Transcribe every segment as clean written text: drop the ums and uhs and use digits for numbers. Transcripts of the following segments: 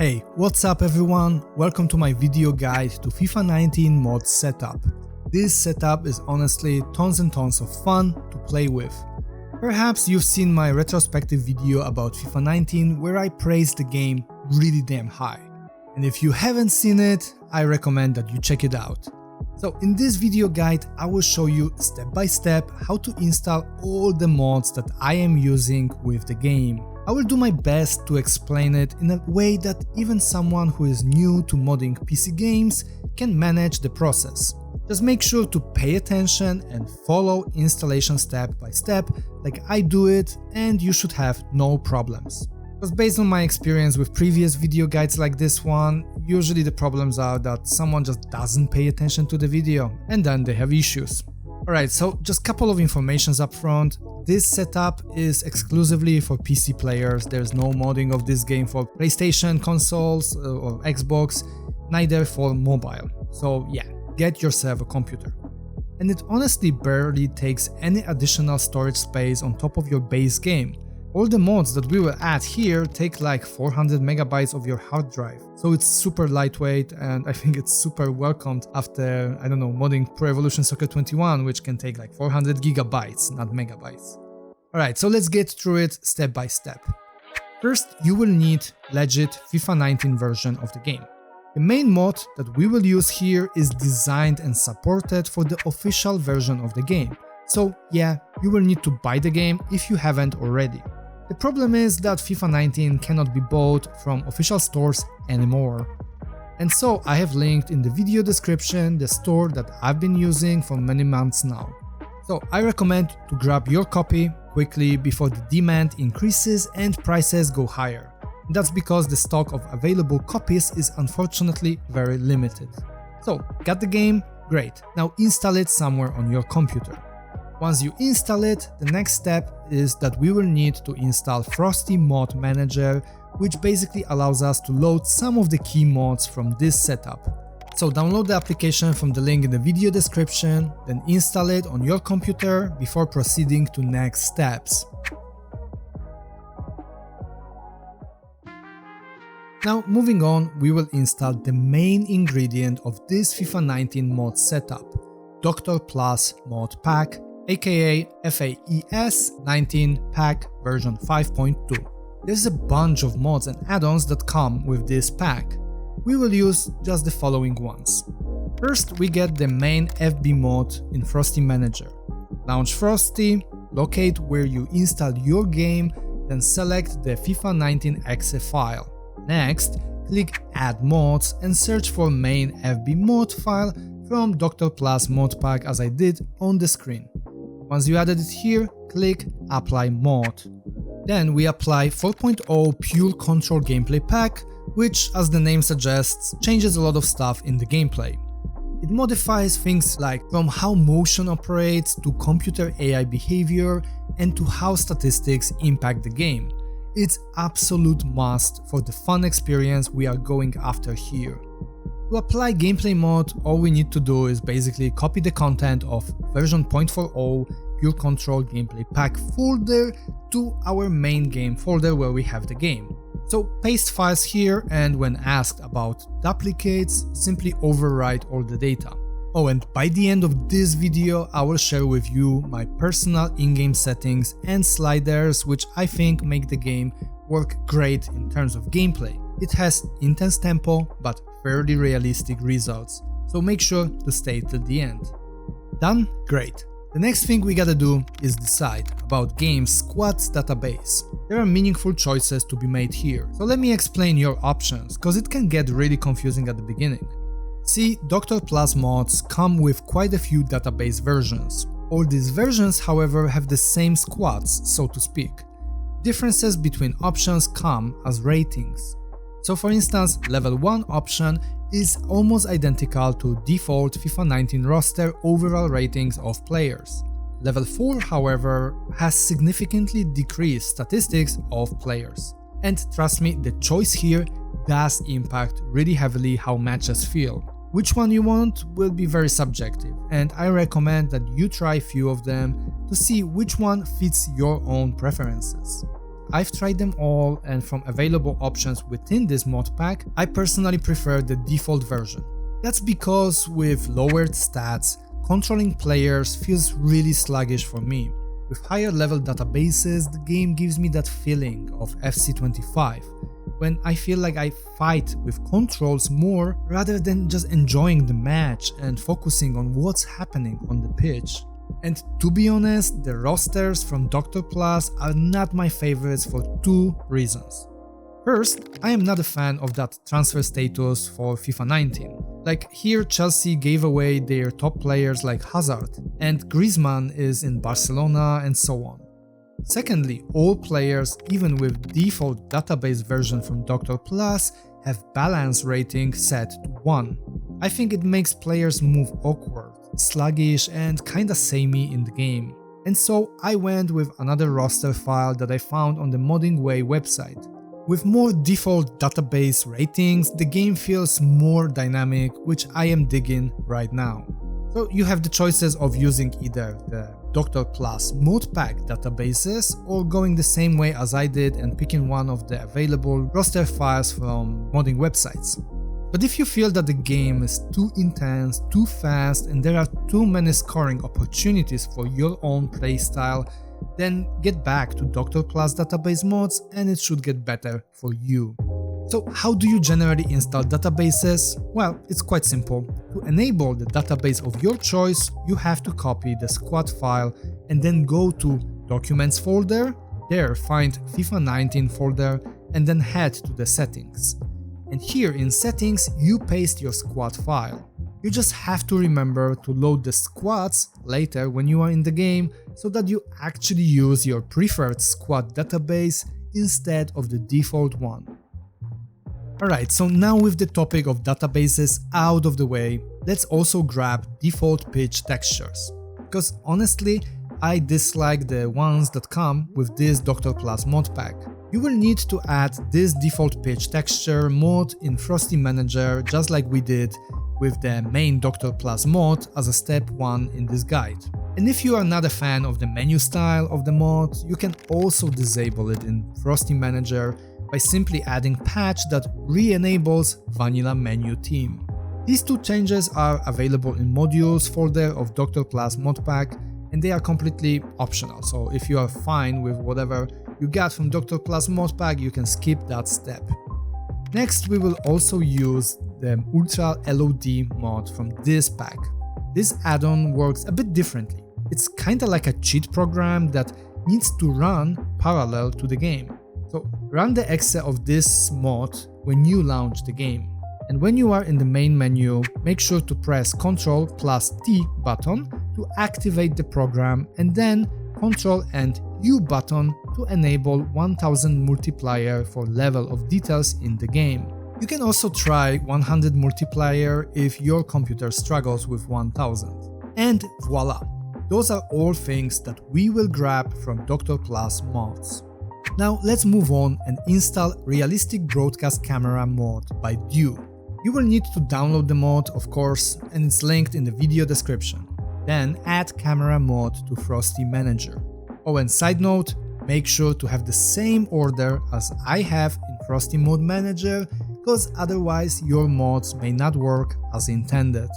Hey, what's up everyone? Welcome to my video guide to FIFA 19 mod setup. This setup is honestly tons and tons of fun to play with. Perhaps you've seen my retrospective video about FIFA 19 where I praised the game really damn high. And if you haven't seen it, I recommend that you check it out. So in this video guide, I will show you step by step how to install all the mods that I am using with the game. I will do my best to explain it in a way that even someone who is new to modding PC games can manage the process. Just make sure to pay attention and follow installation step by step like I do it, and you should have no problems. Because based on my experience with previous video guides like this one, usually the problems are that someone just doesn't pay attention to the video and then they have issues. Alright, so just a couple of informations up front. This setup is exclusively for PC players. There's no modding of this game for PlayStation consoles or Xbox, neither for mobile. So yeah, get yourself a computer. And it honestly barely takes any additional storage space on top of your base game. All the mods that we will add here take like 400 megabytes of your hard drive. So it's super lightweight, and I think it's super welcomed after, I don't know, modding Pro Evolution Soccer 21, which can take like 400 gigabytes, not megabytes. Alright, so let's get through it step by step. First, you will need legit FIFA 19 version of the game. The main mod that we will use here is designed and supported for the official version of the game. So yeah, you will need to buy the game if you haven't already. The problem is that FIFA 19 cannot be bought from official stores anymore. And so I have linked in the video description the store that I've been using for many months now. So I recommend to grab your copy quickly before the demand increases and prices go higher. That's because the stock of available copies is unfortunately very limited. So got the game? Great. Now install it somewhere on your computer. Once you install it, the next step is that we will need to install Frosty Mod Manager, which basically allows us to load some of the key mods from this setup. So download the application from the link in the video description, then install it on your computer before proceeding to next steps. Now moving on, we will install the main ingredient of this FIFA 19 mod setup, Dr. Plus Modpack, aka FAES 19 pack version 5.2. There's a bunch of mods and add-ons that come with this pack. We will use just the following ones. First, we get the main FB mod in Frosty Manager. Launch Frosty, locate where you installed your game, then select the FIFA 19 exe file. Next, click Add Mods and search for main FB mod file from Dr. Plus Modpack as I did on the screen. Once you added it here, click Apply Mod. Then we apply 4.0 Pure Control Gameplay Pack, which, as the name suggests, changes a lot of stuff in the gameplay. It modifies things like from how motion operates to computer AI behavior and to how statistics impact the game. It's absolute must for the fun experience we are going after here. To apply gameplay mod, all we need to do is basically copy the content of version 0.40 Pure Control Gameplay Pack folder to our main game folder where we have the game. So paste files here, and when asked about duplicates, simply overwrite all the data. Oh, and by the end of this video, I will share with you my personal in-game settings and sliders, which I think make the game work great in terms of gameplay. It has intense tempo, but fairly realistic results, so make sure to stay till the end. Done? Great. The next thing we gotta do is decide about game's squads database. There are meaningful choices to be made here, so let me explain your options, cause it can get really confusing at the beginning. See, Dr. Plus mods come with quite a few database versions. All these versions, however, have the same squads, so to speak. Differences between options come as ratings. So for instance, level 1 option is almost identical to default FIFA 19 roster overall ratings of players. Level 4, however, has significantly decreased statistics of players. And trust me, the choice here does impact really heavily how matches feel. Which one you want will be very subjective, and I recommend that you try a few of them to see which one fits your own preferences. I've tried them all, and from available options within this mod pack, I personally prefer the default version. That's because with lowered stats, controlling players feels really sluggish for me. With higher level databases, the game gives me that feeling of FC25, when I feel like I fight with controls more rather than just enjoying the match and focusing on what's happening on the pitch. And to be honest, the rosters from Dr. Plus are not my favorites for two reasons. First, I am not a fan of that transfer status for FIFA 19. Like here Chelsea gave away their top players like Hazard, and Griezmann is in Barcelona and so on. Secondly, all players, even with default database version from Dr. Plus, have balance rating set to 1. I think it makes players move awkward, sluggish and kinda samey in the game. And so I went with another roster file that I found on the Modding Way website. With more default database ratings, the game feels more dynamic, which I am digging right now. So you have the choices of using either the Dr. Plus Modpack databases or going the same way as I did and picking one of the available roster files from modding websites. But if you feel that the game is too intense, too fast, and there are too many scoring opportunities for your own playstyle, then get back to Dr. Plus database mods and it should get better for you. So how do you generally install databases? Well, it's quite simple. To enable the database of your choice, you have to copy the squad file and then go to Documents folder, there find FIFA 19 folder and then head to the settings. And here in settings, you paste your squad file. You just have to remember to load the squads later when you are in the game so that you actually use your preferred squad database instead of the default one. Alright, so now with the topic of databases out of the way, let's also grab default pitch textures. Because honestly, I dislike the ones that come with this Dr. Plus mod pack. You will need to add this default pitch texture mod in Frosty Manager just like we did with the main Dr. Plus mod as a step 1 in this guide. And if you are not a fan of the menu style of the mod, you can also disable it in Frosty Manager by simply adding patch that re-enables vanilla menu theme. These two changes are available in modules folder of Dr. Plus Modpack and they are completely optional, so if you are fine with whatever you got from Dr. Plus Modpack, you can skip that step. Next, we will also use the Ultra LOD mod from this pack. This add-on works a bit differently. It's kinda like a cheat program that needs to run parallel to the game. So run the exe of this mod when you launch the game. And when you are in the main menu, make sure to press Ctrl plus T button to activate the program and then Ctrl and U button to enable 1000 multiplier for level of details in the game. You can also try 100 multiplier if your computer struggles with 1000. And voila! Those are all things that we will grab from Dr. Plus mods. Now let's move on and install Realistic Broadcast Camera mod by Dew. You will need to download the mod, of course, and it's linked in the video description. Then add camera mod to Frosty Manager. Oh, and side note, make sure to have the same order as I have in Frosty Mod Manager, because otherwise your mods may not work as intended.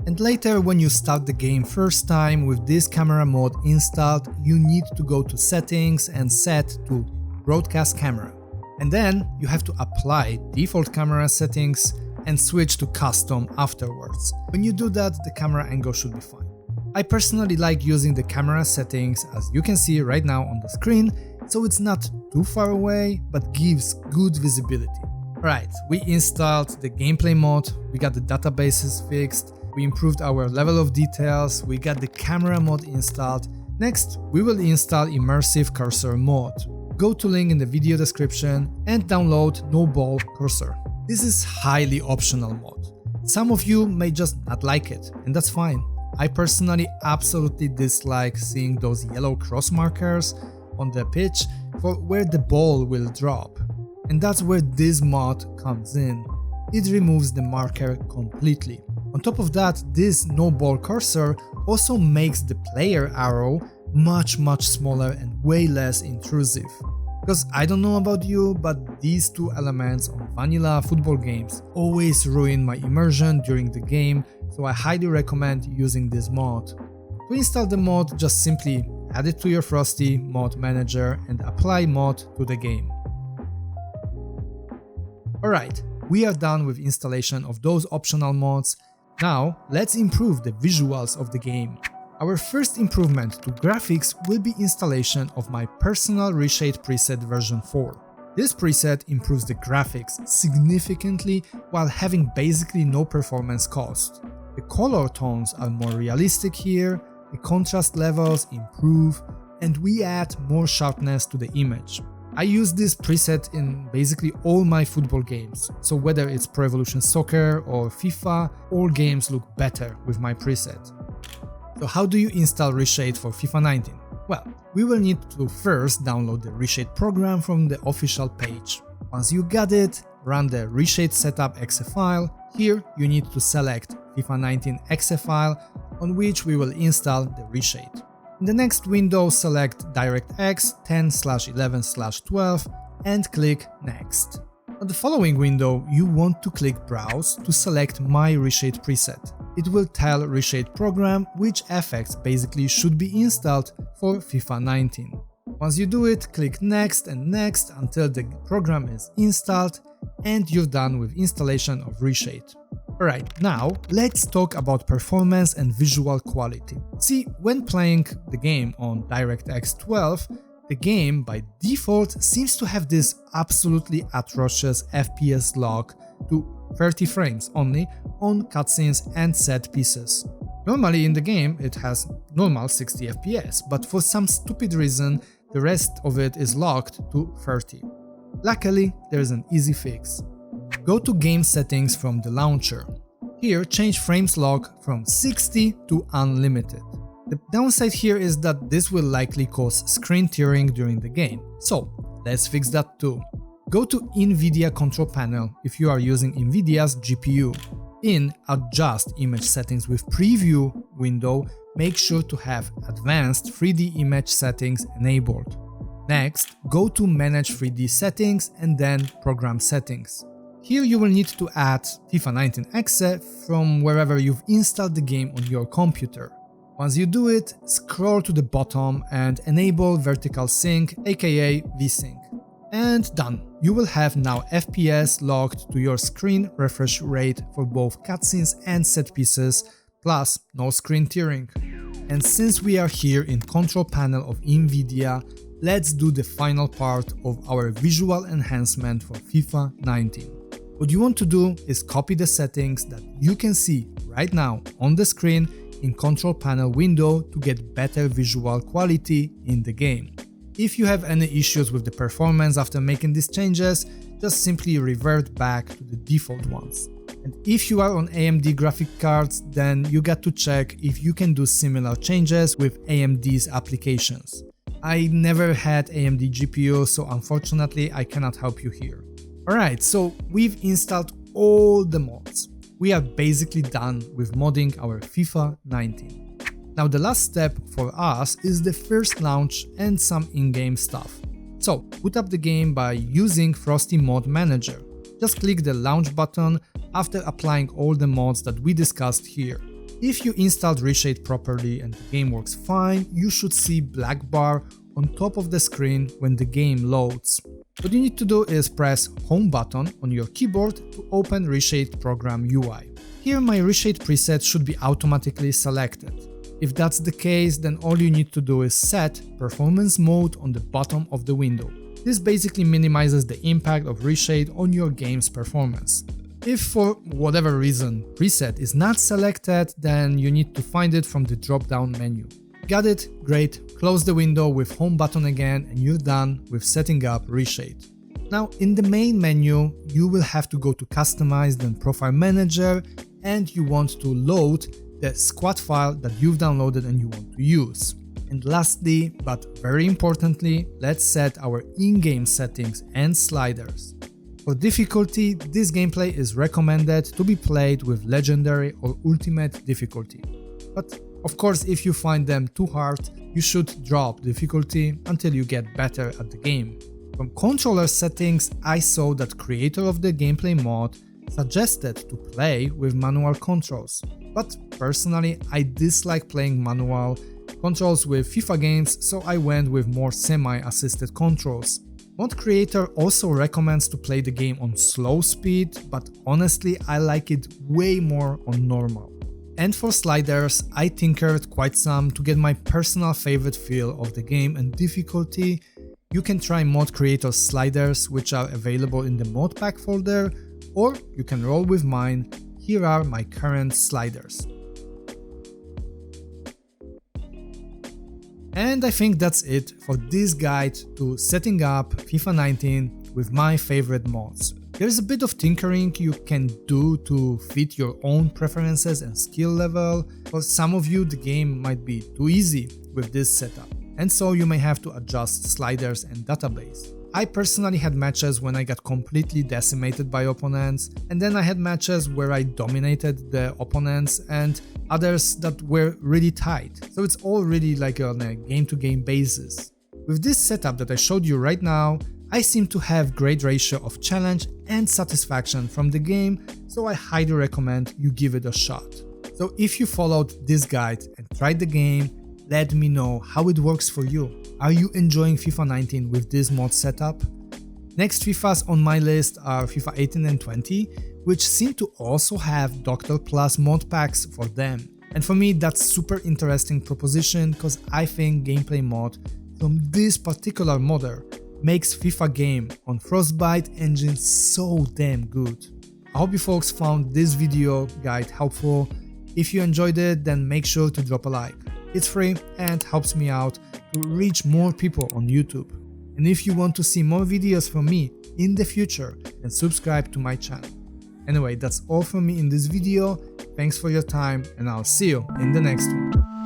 And later, when you start the game first time with this camera mod installed, you need to go to settings and set to broadcast camera. And then you have to apply default camera settings and switch to custom afterwards. When you do that, the camera angle should be fine. I personally like using the camera settings as you can see right now on the screen, so it's not too far away but gives good visibility. Alright, we installed the gameplay mod, we got the databases fixed, we improved our level of details, we got the camera mod installed. Next, we will install Immersive Cursor Mod. Go to link in the video description and download No Ball Cursor. This is highly optional mod. Some of you may just not like it, and that's fine. I personally absolutely dislike seeing those yellow cross markers on the pitch for where the ball will drop. And that's where this mod comes in. It removes the marker completely. On top of that, this no ball cursor also makes the player arrow much smaller and way less intrusive. Because I don't know about you, but these two elements on vanilla football games always ruin my immersion during the game, so I highly recommend using this mod. To install the mod, just simply add it to your Frosty Mod Manager and apply mod to the game. Alright, we are done with installation of those optional mods. Now let's improve the visuals of the game. Our first improvement to graphics will be installation of my personal reshade preset version 4. This preset improves the graphics significantly while having basically no performance cost. The color tones are more realistic here, the contrast levels improve, and we add more sharpness to the image. I use this preset in basically all my football games, so whether it's Pro Evolution Soccer or FIFA, all games look better with my preset. So how do you install Reshade for FIFA 19? Well, we will need to first download the Reshade program from the official page. Once you got it, run the Reshade Setup exe file. Here you need to select FIFA 19 exe file on which we will install the Reshade. In the next window, select DirectX 10/11/12 and click Next. On the following window, you want to click Browse to select My Reshade preset. It will tell Reshade program which effects basically should be installed for FIFA 19. Once you do it, click Next and Next until the program is installed and you're done with installation of Reshade. Alright, now let's talk about performance and visual quality. See, when playing the game on DirectX 12, the game by default seems to have this absolutely atrocious FPS lock to 30 frames only on cutscenes and set pieces. Normally in the game it has normal 60 FPS, but for some stupid reason the rest of it is locked to 30. Luckily, there's an easy fix. Go to game settings from the launcher. Here, change frames lock from 60 to unlimited. The downside here is that this will likely cause screen tearing during the game, so let's fix that too. Go to NVIDIA control panel if you are using NVIDIA's GPU. In Adjust Image Settings with Preview window, make sure to have Advanced 3D Image Settings enabled. Next, go to Manage 3D Settings and then Program Settings. Here you will need to add FIFA 19 exe from wherever you've installed the game on your computer. Once you do it, scroll to the bottom and enable Vertical Sync, aka VSync. And done! You will have now FPS locked to your screen refresh rate for both cutscenes and set pieces, plus no screen tearing. And since we are here in control panel of NVIDIA, let's do the final part of our visual enhancement for FIFA 19. What you want to do is copy the settings that you can see right now on the screen in control panel window to get better visual quality in the game. If you have any issues with the performance after making these changes, just simply revert back to the default ones. And if you are on AMD graphic cards, then you got to check if you can do similar changes with AMD's applications. I never had AMD GPU, so unfortunately I cannot help you here. Alright, so we've installed all the mods. We are basically done with modding our FIFA 19. Now the last step for us is the first launch and some in-game stuff. So boot up the game by using Frosty Mod Manager. Just click the launch button after applying all the mods that we discussed here. If you installed Reshade properly and the game works fine, you should see black bar on top of the screen when the game loads. What you need to do is press Home button on your keyboard to open Reshade Program UI. Here my Reshade preset should be automatically selected. If that's the case, then all you need to do is set Performance Mode on the bottom of the window. This basically minimizes the impact of Reshade on your game's performance. If for whatever reason preset is not selected, then you need to find it from the drop-down menu. Got it? Great. Close the window with Home button again and you're done with setting up Reshade. Now in the main menu, you will have to go to Customize, then Profile Manager, and you want to load the squad file that you've downloaded and you want to use. And lastly, but very importantly, let's set our in-game settings and sliders. For difficulty, this gameplay is recommended to be played with Legendary or Ultimate difficulty. But of course, if you find them too hard, you should drop difficulty until you get better at the game. From controller settings, I saw that creator of the gameplay mod suggested to play with manual controls, but personally I dislike playing manual controls with FIFA games, so I went with more semi-assisted controls. Mod creator also recommends to play the game on slow speed, but honestly I like it way more on normal. And for sliders, I tinkered quite some to get my personal favorite feel of the game and difficulty. You can try mod creator sliders, which are available in the Modpack folder, or you can roll with mine. Here are my current sliders. And I think that's it for this guide to setting up FIFA 19 with my favorite mods. There's a bit of tinkering you can do to fit your own preferences and skill level. For some of you the game might be too easy with this setup, and so you may have to adjust sliders and database. I personally had matches when I got completely decimated by opponents, and then I had matches where I dominated the opponents and others that were really tight. So it's all really like on a game-to-game basis. With this setup that I showed you right now, I seem to have great ratio of challenge and satisfaction from the game, so I highly recommend you give it a shot. So if you followed this guide and tried the game, let me know how it works for you. Are you enjoying FIFA 19 with this mod setup? Next FIFAs on my list are FIFA 18 and 20, which seem to also have Doctor Plus mod packs for them. And for me that's super interesting proposition, because I think gameplay mod from this particular modder makes FIFA game on Frostbite engine so damn good. I hope you folks found this video guide helpful. If you enjoyed it, then make sure to drop a like. It's free and helps me out to reach more people on YouTube. And if you want to see more videos from me in the future, then subscribe to my channel. Anyway, that's all from me in this video. Thanks for your time and I'll see you in the next one.